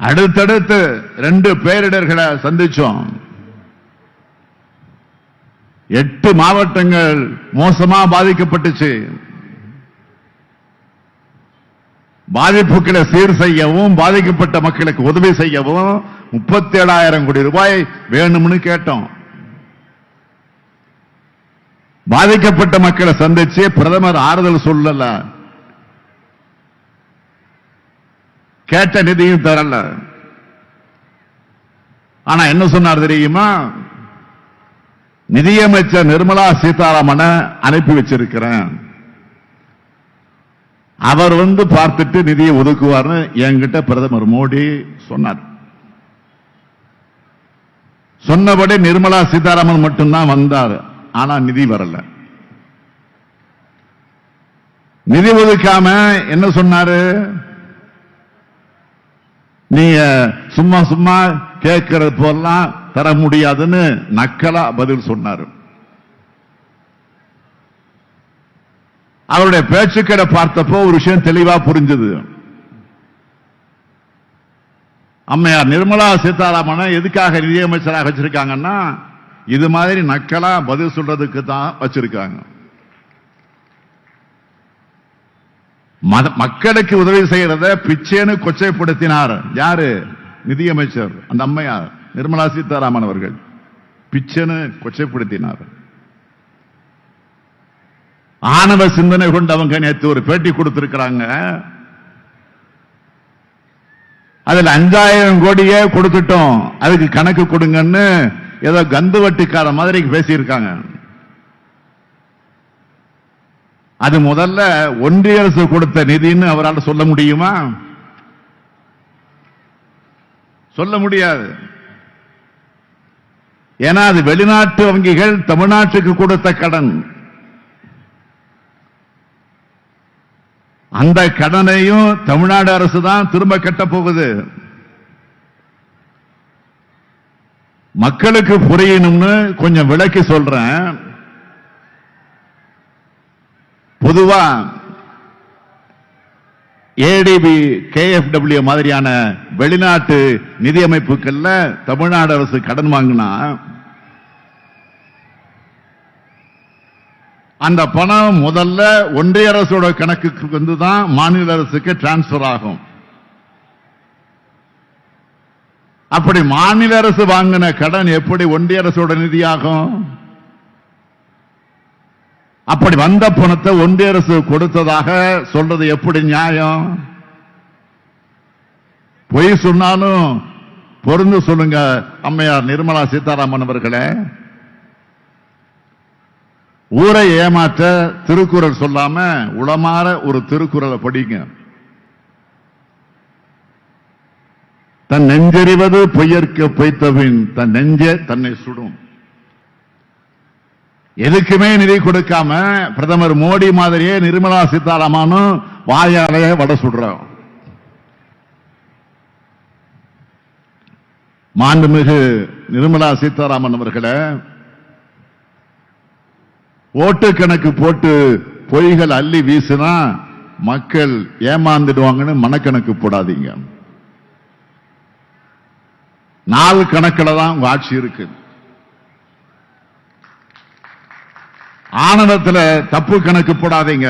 அடுத்தடுத்து 2 பேரிடர்களை சந்திச்சோம். 8 மாவட்டங்கள் மோசமா பாதிக்கப்பட்டுச்சு. பாதிப்புகளை சீர் செய்யவும் பாதிக்கப்பட்ட மக்களுக்கு உதவி செய்யவும் 37,000 கோடி ரூபாய் வேணும்னு கேட்டோம். பாதிக்கப்பட்ட மக்களை சந்திச்சு பிரதமர் ஆறுதல் சொல்லல, கேட்ட நிதியும் தரல. ஆனா என்ன சொன்னார் தெரியுமா? நிதியமைச்சர் நிர்மலா சீதாராமனை அனுப்பி வச்சிருக்கிறேன், அவர் பார்த்துட்டு நிதியை ஒதுக்குவார்னு என்கிட்ட பிரதமர் மோடி சொன்னார். சொன்னபடி நிர்மலா சீதாராமன் மட்டும்தான் வந்தார். ஆனா நிதி வரல. நிதி ஒதுக்காம என்ன சொன்னாரு? நீங்க சும்மா சும்மா கேட்கறது போலாம் தர முடியாதுன்னு நக்கலா பதில் சொன்னார். அவருடைய பேச்சுக்களை பார்த்தப்போ ஒரு விஷயம் தெளிவா புரிஞ்சது. அம்மையார் நிர்மலா சீதாராமனை எதுக்காக நிதியமைச்சராக வச்சிருக்காங்கன்னா, இது மாதிரி நக்கலா பதில் சொல்றதுக்கு தான் வச்சிருக்காங்க. மக்களுக்கு உதவி செய்யறத பிச்சேன்னு கொச்சைப்படுத்தினார். யாரு? நிதியமைச்சர் அந்த அம்மையார் நிர்மலா சீதாராமன் அவர்கள் பிச்சேன்னு கொச்சைப்படுத்தினார். ஆணவ சிந்தனை கொண்டு அவங்க நேற்று ஒரு பேட்டி கொடுத்திருக்கிறாங்க. அதுல 5,000 கோடியே கொடுத்துட்டோம், அதுக்கு கணக்கு கொடுங்கன்னு ஏதோ கந்து வட்டிக்கார மாதிரி பேசியிருக்காங்க. அது முதல்ல ஒன்றிய அரசு கொடுத்த நிதின்னு அவரால் சொல்ல முடியுமா? சொல்ல முடியாது. ஏன்னா அது வெளிநாட்டு வங்கிகள் தமிழ்நாட்டுக்கு கொடுத்த கடன். அந்த கடனையும் தமிழ்நாடு அரசு தான் திரும்ப கட்ட போகுது. மக்களுக்கு புரியணும்னு கொஞ்சம் விளக்கி சொல்றேன். பொதுவா ஏடிபி, கேஎஃப்டபிள்யூ மாதிரியான வெளிநாட்டு நிதி அமைப்புகள்ல தமிழ்நாடு அரசு கடன் வாங்கினா அந்த பணம் முதல்ல ஒன்றிய அரசோட கணக்குக்கு வந்துதான் மாநில அரசுக்கு டிரான்ஸ்பர் ஆகும். அப்படி மாநில அரசு வாங்கின கடன் எப்படி ஒன்றிய அரசோட நிதியாகும்? அப்படி வந்த பணத்தை ஒன்றிய அரசு கொடுத்ததாக சொல்றது எப்படி நியாயம்? பொய் சொன்னாலும் பொருந்து சொல்லுங்க அம்மையார் நிர்மலா சீதாராமன் அவர்களே. ஊரை ஏமாற்ற திருக்குறள் சொல்லாம உளமாற ஒரு திருக்குறளை படிங்க. தன் நெஞ்சறிவது பொய்யற்க பொய்த்தபின் தன் நெஞ்சே தன்னை சுடும். எதுக்குமே நிதி கொடுக்காம பிரதமர் மோடி மாதிரியே நிர்மலா சீதாராமனும் வாயாலேயே வட சுடுறோம். மாண்புமிகு நிர்மலா சீதாராமன் அவர்களே, ஓட்டு கணக்கு போட்டு பொய்கள் அள்ளி வீசினா மக்கள் ஏமாந்துடுவாங்கன்னு மனக்கணக்கு போடாதீங்க. நாலு கணக்கில் தான் உங்க ஆட்சி இருக்கு. ஆணவத்தில் தப்பு கணக்கு போடாதீங்க.